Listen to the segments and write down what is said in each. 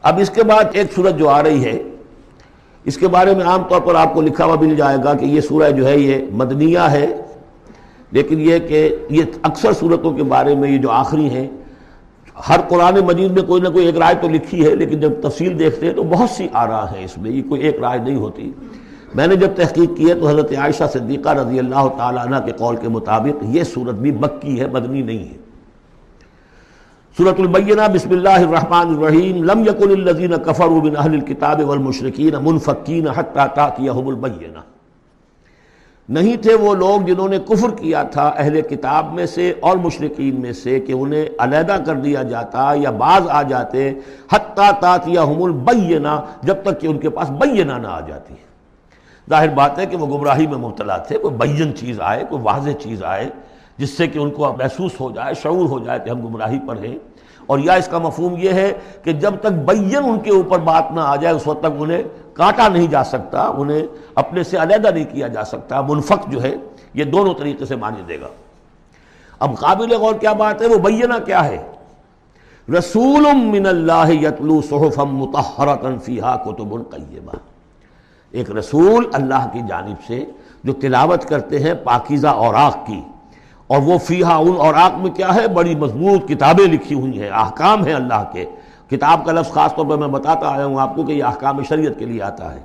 اب اس کے بعد ایک سورت جو آ رہی ہے، اس کے بارے میں عام طور پر آپ کو لکھا ہوا مل جائے گا کہ یہ سورہ جو ہے یہ مدنیہ ہے، لیکن یہ کہ یہ اکثر سورتوں کے بارے میں یہ جو آخری ہیں، ہر قرآن مجید میں کوئی نہ کوئی ایک رائے تو لکھی ہے، لیکن جب تفصیل دیکھتے ہیں تو بہت سی آراء ہیں اس میں، یہ کوئی ایک رائے نہیں ہوتی۔ میں نے جب تحقیق کی ہے تو حضرت عائشہ صدیقہ رضی اللہ تعالی عنہ کے قول کے مطابق یہ سورت بھی مکی ہے، مدنی نہیں ہے۔ سورۃ البینہ، بسم اللہ الرحمن الرحیم، لم یکن الذین کفروا من اہل الکتاب والمشرکین منفکین حتی تأتیہم البینہ، نہیں تھے وہ لوگ جنہوں نے کفر کیا تھا اہل کتاب میں سے اور مشرکین میں سے کہ انہیں علیحدہ کر دیا جاتا یا باز آ جاتے، حتی تأتیہم البینہ، جب تک کہ ان کے پاس بینہ نہ آ جاتی۔ ظاہر بات ہے کہ وہ گمراہی میں مبتلا تھے، کوئی بین چیز آئے، کوئی واضح چیز آئے جس سے کہ ان کو محسوس ہو جائے، شعور ہو جائے کہ ہم گمراہی پر ہیں، اور یا اس کا مفہوم یہ ہے کہ جب تک بین ان کے اوپر بات نہ آ جائے اس وقت تک انہیں کاٹا نہیں جا سکتا، انہیں اپنے سے علیحدہ نہیں کیا جا سکتا۔ منفک جو ہے یہ دونوں طریقے سے معنی دے گا۔ اب قابل غور کیا بات ہے، وہ بینہ کیا ہے؟ رسول من اللہ یتلو صحفا مطہرۃ فیہا کتب قیمہ، ایک رسول اللہ کی جانب سے جو تلاوت کرتے ہیں پاکیزہ اوراق کی، اور وہ فیہا، ان اوراق میں کیا ہے؟ بڑی مضبوط کتابیں لکھی ہوئی ہیں، احکام ہیں اللہ کے۔ کتاب کا لفظ خاص طور پر میں بتاتا آیا ہوں آپ کو کہ یہ احکام شریعت کے لیے آتا ہے۔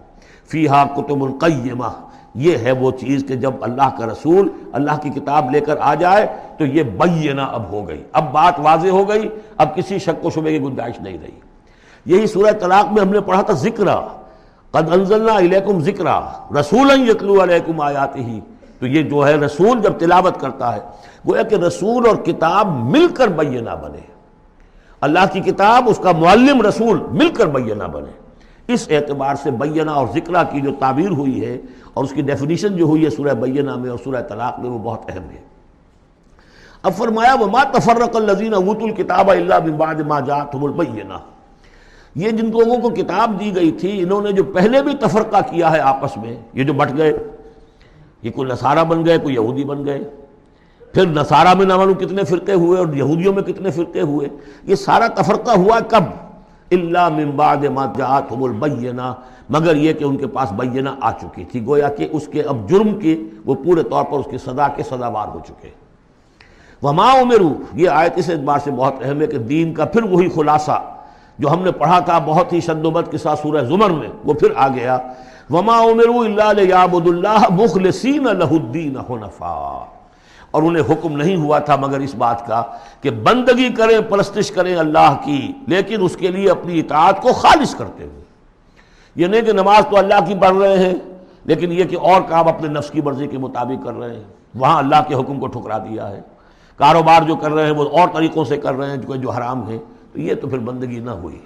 فیہا کتب قیمہ، یہ ہے وہ چیز کہ جب اللہ کا رسول اللہ کی کتاب لے کر آ جائے تو یہ بینہ اب ہو گئی، اب بات واضح ہو گئی، اب کسی شک و شبے کی گنجائش نہیں رہی۔ یہی سورہ طلاق میں ہم نے پڑھا تھا ذکرہ، قد انزلنا الیکم ذکرا رسولا یتلو علیکم آیاتہ، تو یہ جو ہے رسول جب تلاوت کرتا ہے، گویا کہ رسول اور کتاب مل کر بینہ بنے، اللہ کی کتاب اس کا معلم رسول مل کر بینہ بنے۔ اس اعتبار سے بینہ اور ذکرہ کی جو تعبیر ہوئی ہے اور اس کی ڈیفینیشن جو ہوئی ہے سورہ بینہ میں اور سورہ طلاق میں، وہ بہت اہم ہے۔ اب فرمایا وما تفرق الذین اوتوا الکتاب الا من بعد ما جاءتهم البینہ، یہ جن لوگوں کو کتاب دی گئی تھی انہوں نے جو پہلے بھی تفرقہ کیا ہے آپس میں، یہ جو بٹ گئے، یہ کوئی نصارہ بن گئے، کوئی یہودی بن گئے، پھر نصارہ میں نہ معلوم کتنے فرقے ہوئے اور یہودیوں میں کتنے فرقے ہوئے، یہ سارا تفرقہ ہوا کب؟ الا من بعد ما جاءتهم البینہ، مگر یہ کہ ان کے پاس بینہ آ چکی تھی، گویا کہ اس کے اب جرم کے وہ پورے طور پر اس کی سزا کے سزاوار ہو چکے۔ وما امروا، یہ آیت اس اعتبار سے بہت اہم ہے کہ دین کا پھر وہی خلاصہ جو ہم نے پڑھا تھا بہت ہی شد و بد کے ساتھ سورہ زمر میں، وہ پھر آ گیا۔ وما امروا الا لیعبدوا اللہ مخلصین لہ الدین حنفاء، اور انہیں حکم نہیں ہوا تھا مگر اس بات کا کہ بندگی کریں، پرستش کریں اللہ کی، لیکن اس کے لیے اپنی اطاعت کو خالص کرتے ہوئے۔ یہ نہیں کہ نماز تو اللہ کی پڑھ رہے ہیں لیکن یہ کہ اور کام اپنے نفس کی مرضی کے مطابق کر رہے ہیں، وہاں اللہ کے حکم کو ٹھکرا دیا ہے۔ کاروبار جو کر رہے ہیں وہ اور طریقوں سے کر رہے ہیں جو حرام ہے، تو یہ تو پھر بندگی نہ ہوئی۔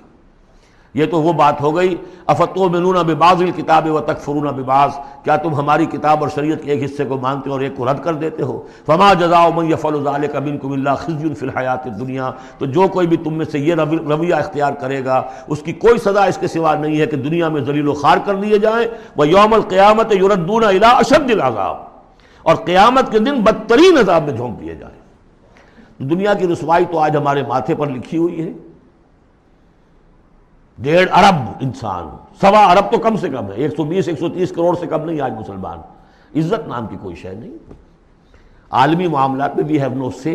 یہ تو وہ بات ہو گئی افتؤمنون ببعض الکتاب وتکفرون ببعض، کیا تم ہماری کتاب اور شریعت کے ایک حصے کو مانتے اور ایک کو رد کر دیتے ہو؟ فما جزاء من یفعل ذلک منکم الا خزی فی الحیاۃ الدنیا، تو جو کوئی بھی تم میں سے یہ رویہ اختیار کرے گا اس کی کوئی سزا اس کے سوا نہیں ہے کہ دنیا میں ذلیل و خوار کر دیے جائیں، ویوم القیامۃ یردون الی اشد العذاب، اور قیامت کے دن بدترین عذاب میں جھونک دیے جائیں۔ دنیا کی رسوائی تو آج ہمارے ماتھے پر لکھی ہوئی ہے۔ 1.5 ارب انسان، 1.25 ارب تو کم سے کم ہے، 120-130 کروڑ سے کم نہیں آج مسلمان، عزت نام کی کوئی شے نہیں۔ عالمی معاملات میں وی ہیو نو سے،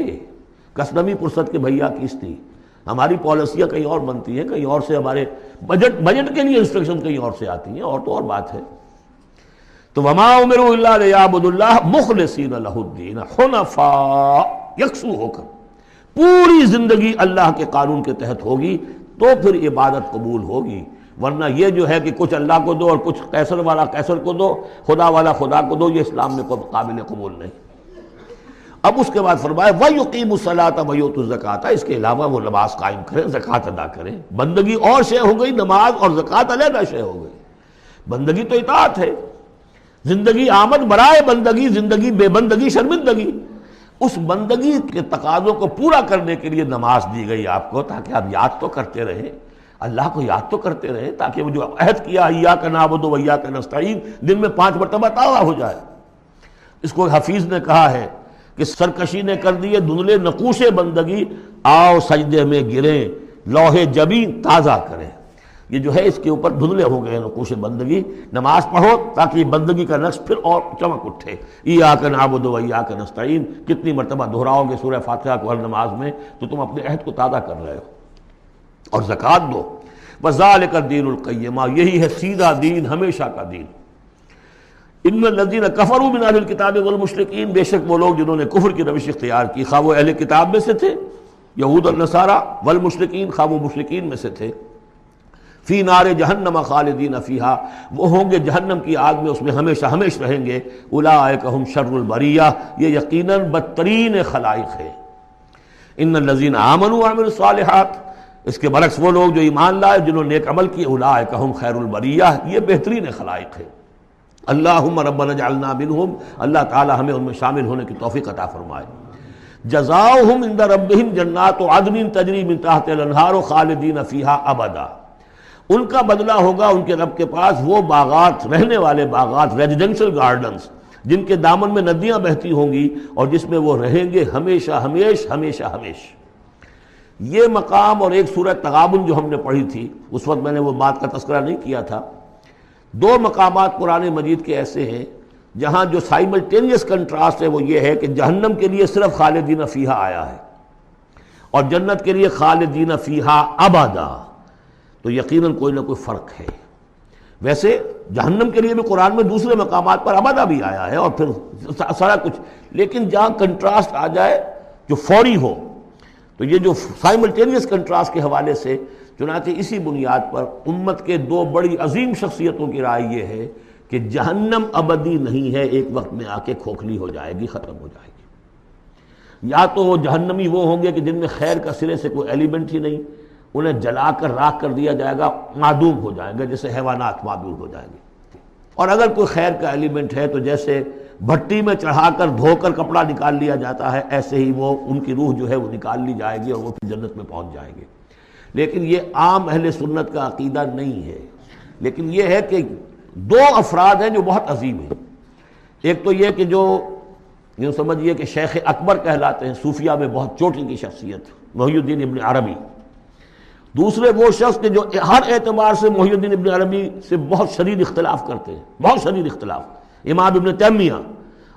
کسنمی پرست کے بھیا کس تھی، ہماری پالیسیاں کہیں اور بنتی ہیں، کہیں اور سے ہمارے بجٹ کے لیے انسٹرکشن کہیں اور سے آتی ہیں، اور تو اور بات ہے۔ تو وما امروا الا لیعبدوا اللہ مخلصین لہ الدین حنفاء، یکسو ہو کر پوری زندگی اللہ کے قانون کے تحت ہوگی تو پھر عبادت قبول ہوگی، ورنہ یہ جو ہے کہ کچھ اللہ کو دو اور کچھ قیصر والا قیصر کو دو، خدا والا خدا کو دو، یہ اسلام میں کوئی قابل قبول نہیں۔ اب اس کے بعد فرمایا وَيُقِيمُ الصَّلَاةَ وَيُؤْتُوا الزَّكَاةَ، اس کے علاوہ وہ نماز قائم کریں، زکوٰۃ ادا کریں۔ بندگی اور شے ہو گئی، نماز اور زکوٰۃ علیحدہ شے ہو گئی۔ بندگی تو اطاعت ہے، زندگی آمد برائے بندگی، زندگی بے بندگی شرمندگی۔ اس بندگی کے تقاضوں کو پورا کرنے کے لیے نماز دی گئی آپ کو، تاکہ آپ یاد تو کرتے رہیں، اللہ کو یاد تو کرتے رہیں، تاکہ وہ جو عہد کیا ایاک نعبد و ایاک نستعین دن میں 5 مرتبہ تازہ ہو جائے۔ اس کو حفیظ نے کہا ہے کہ سرکشی نے کر دیے دھندلے نقوش بندگی، آؤ سجدے میں گریں، لوح جبین تازہ کریں۔ یہ جو ہے اس کے اوپر دھندلے ہو گئے نقوش بندگی. نماز پڑھو تاکہ یہ بندگی کا نقش پھر اور چمک اٹھے. ایاک نعبد و ایاک نستعین کتنی مرتبہ دہراؤ گے سورہ فاتحہ کو ہر نماز میں تو تم اپنے عہد کو تازہ کر رہے ہو. اور زکوٰۃ دو. وذالک الدین القیمہ یہی ہے سیدھا دین ہمیشہ کا دین. ان الذین کفروا من اہل الکتاب والمشرکین بے شک وہ لوگ جنہوں نے کفر کی روش اختیار کی خواہ وہ اہل کتاب میں سے تھے یہود اور نصارہ والمشرکین خواہ وہ مشرکین میں سے تھے فی نار جہنم خالدین فیہا وہ ہوں گے جہنم کی آگ میں اس میں ہمیشہ ہمیشہ رہیں گے. اولئک ہم شر البریہ یہ یقیناً بدترین خلائق ہے. ان الذین آمنوا وعملوا الصالحات اس کے برعکس وہ لوگ جو ایمان لائے جنہوں نے نیک عمل کیے اولئک ہم خیر البریہ یہ بہترین خلائق ہے. اللہم ربنا اجعلنا منہم اللہ تعالی ہمیں ان میں شامل ہونے کی توفیق عطا فرمائے. جزاؤہم عند ربہم جنات عدن تجری من تحتہا الانہار خالدین فیہا ابدا ان کا بدلہ ہوگا ان کے رب کے پاس وہ باغات رہنے والے باغات ریزیڈنشل گارڈنز جن کے دامن میں ندیاں بہتی ہوں گی اور جس میں وہ رہیں گے ہمیشہ ہمیش ہمیشہ ہمیش. یہ مقام اور ایک سورہ تغابن جو ہم نے پڑھی تھی اس وقت میں نے وہ بات کا تذکرہ نہیں کیا تھا. دو مقامات قرآن مجید کے ایسے ہیں جہاں جو سائملٹینیس کنٹراسٹ ہے وہ یہ ہے کہ جہنم کے لیے صرف خالدین فیہا آیا ہے اور جنت کے لیے خالدین فیہا ابدا. تو یقیناً کوئی نہ کوئی فرق ہے. ویسے جہنم کے لیے بھی قرآن میں دوسرے مقامات پر ابدا بھی آیا ہے اور پھر سارا کچھ, لیکن جہاں کنٹراسٹ آ جائے جو فوری ہو تو یہ جو سائملٹینیس کنٹراسٹ کے حوالے سے چنانچہ اسی بنیاد پر امت کے دو بڑی عظیم شخصیتوں کی رائے یہ ہے کہ جہنم ابدی نہیں ہے, ایک وقت میں آ کے کھوکھلی ہو جائے گی, ختم ہو جائے گی. یا تو وہ جہنمی وہ ہوں گے کہ جن میں خیر کا سرے سے کوئی ایلیمنٹ ہی نہیں, انہیں جلا کر راکھ کر دیا جائے گا, معدوم ہو جائیں گے جیسے حیوانات معدوم ہو جائیں گے. اور اگر کوئی خیر کا ایلیمنٹ ہے تو جیسے بھٹی میں چڑھا کر دھو کر کپڑا نکال لیا جاتا ہے ایسے ہی وہ ان کی روح جو ہے وہ نکال لی جائے گی اور وہ پھر جنت میں پہنچ جائیں گے. لیکن یہ عام اہل سنت کا عقیدہ نہیں ہے. لیکن یہ ہے کہ دو افراد ہیں جو بہت عظیم ہیں. ایک تو یہ کہ جو یوں سمجھیے کہ شیخ اکبر کہلاتے ہیں, صوفیہ میں بہت چوٹی کی شخصیت, محی الدین ابن عربی. دوسرے وہ شخص کہ جو ہر اعتبار سے محی الدین ابن عربی سے بہت شدید اختلاف کرتے ہیں, بہت شدید اختلاف, امام ابن تیمیہ.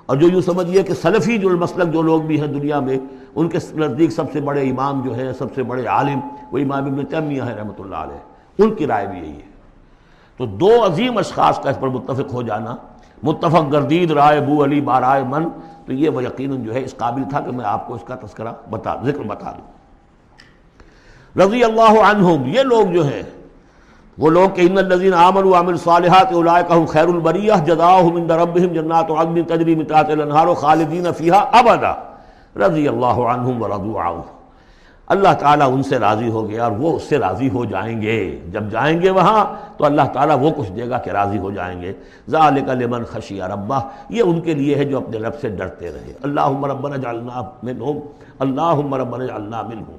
اور جو یوں سمجھیے کہ سلفی جو المسلک جو لوگ بھی ہیں دنیا میں ان کے نزدیک سب سے بڑے امام جو ہیں, سب سے بڑے عالم وہ امام ابن تیمیہ ہے رحمۃ اللہ علیہ, ان کی رائے بھی یہی ہے. تو دو عظیم اشخاص کا اس پر متفق ہو جانا, متفق گردید رائے بو علی بارائے من, تو یہ وہ یقیناً جو ہے اس قابل تھا کہ میں آپ کو اس کا تذکرہ ذکر بتا دوں. رضی اللہ عنہم یہ لوگ جو ہیں وہ لوگ کہ ان الذین آمنوا وعملوا الصالحات اولئک هم خیر البریہ جزاؤہم عند ربہم جنات عدن تجری من تحتہا الانہار خالدین فیہا ابدا رضی اللہ عنہم ورضوا عنہ. اللہ تعالیٰ ان سے راضی ہو گیا اور وہ اس سے راضی ہو جائیں گے. جب جائیں گے وہاں تو اللہ تعالیٰ وہ کچھ دے گا کہ راضی ہو جائیں گے. ذالک لمن خشی ربہ یہ ان کے لیے ہے جو اپنے رب سے ڈرتے رہے. اللہم ربنا اجعلنا منہم, اللہم ربنا اجعلنا منہم.